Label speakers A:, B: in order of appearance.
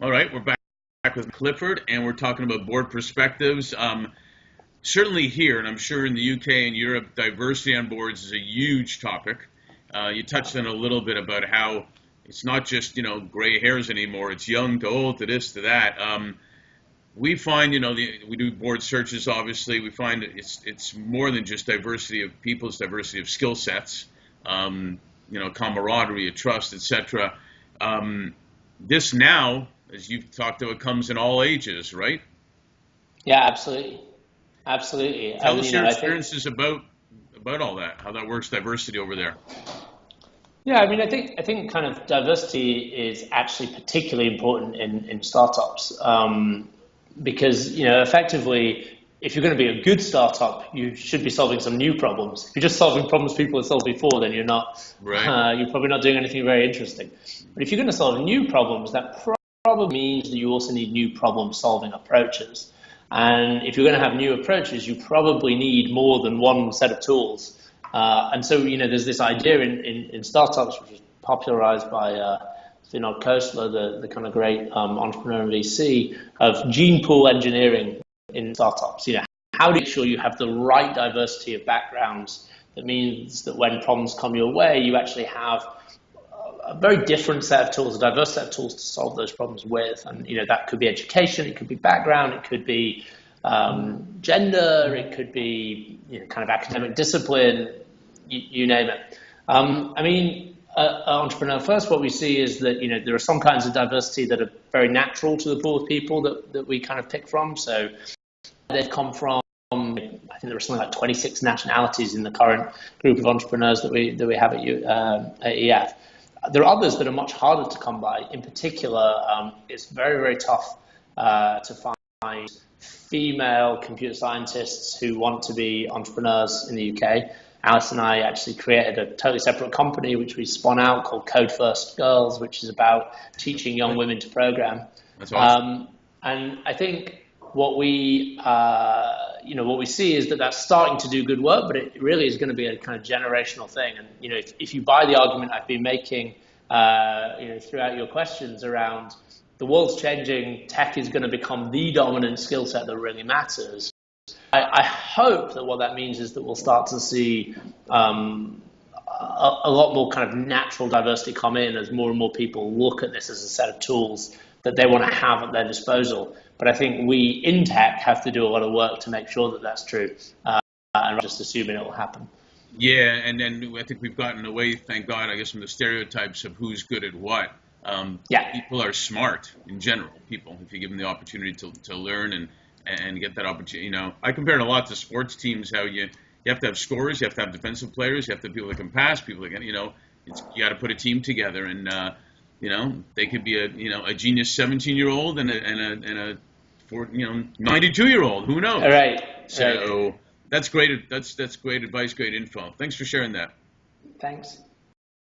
A: All right, we're back with Clifford, and we're talking about board perspectives. Certainly here, and I'm sure in the UK and Europe, diversity on boards is a huge topic. You touched on a little bit about how it's not just gray hairs anymore. It's young to old to this to that. We find we do board searches. Obviously, we find it's more than just diversity of people. It's diversity of skill sets. Camaraderie, trust, etc. This now, as you've talked about, comes in all ages, right?
B: Yeah, absolutely. Absolutely.
A: Tell us your experiences about all that, how that works, diversity over there.
B: Yeah, I mean, I think kind of diversity is actually particularly important in startups, because, effectively, if you're going to be a good startup, you should be solving some new problems. If you're just solving problems people have solved before, then you're not,
A: right.
B: You're probably not doing anything very interesting. But if you're going to solve new problems, that probably means that you also need new problem-solving approaches. And if you're going to have new approaches, you probably need more than one set of tools. And so, there's this idea in startups, which is popularized by Vinod Khosla, the kind of great entrepreneur and VC, of gene pool engineering in startups. How do you make sure you have the right diversity of backgrounds? That means that when problems come your way, you actually have a very different set of tools, a diverse set of tools to solve those problems with. And, that could be education, it could be background, it could be gender, it could be, kind of academic discipline, you name it. Entrepreneur First, what we see is that, there are some kinds of diversity that are very natural to the pool of people that we kind of pick from. So they've come from, I think there are something like 26 nationalities in the current group of entrepreneurs that we have at EF. There are others that are much harder to come by. In particular, it's very, very tough to find female computer scientists who want to be entrepreneurs in the UK. Alice and I actually created a totally separate company, which we spun out, called Code First Girls, which is about teaching young women to program.
A: That's awesome.
B: And I think what we see is that that's starting to do good work, but it really is going to be a kind of generational thing. And, if you buy the argument I've been making, throughout your questions around the world's changing, tech is going to become the dominant skill set that really matters. I hope that what that means is that we'll start to see a lot more kind of natural diversity come in as more and more people look at this as a set of tools that they want to have at their disposal. But I think we in tech have to do a lot of work to make sure that that's true, and not just assuming it will happen.
A: Yeah, and then I think we've gotten away, thank God, I guess, from the stereotypes of who's good at what. People are smart in general. People, if you give them the opportunity to learn and get that opportunity. I compare it a lot to sports teams. How you have to have scorers, you have to have defensive players, you have to have people that can pass, people that can, you got to put a team together, and they could be a genius 17-year-old and a 92-year-old. Who knows?
B: All right.
A: So that's great. That's great advice, great info. Thanks for sharing that.
B: Thanks.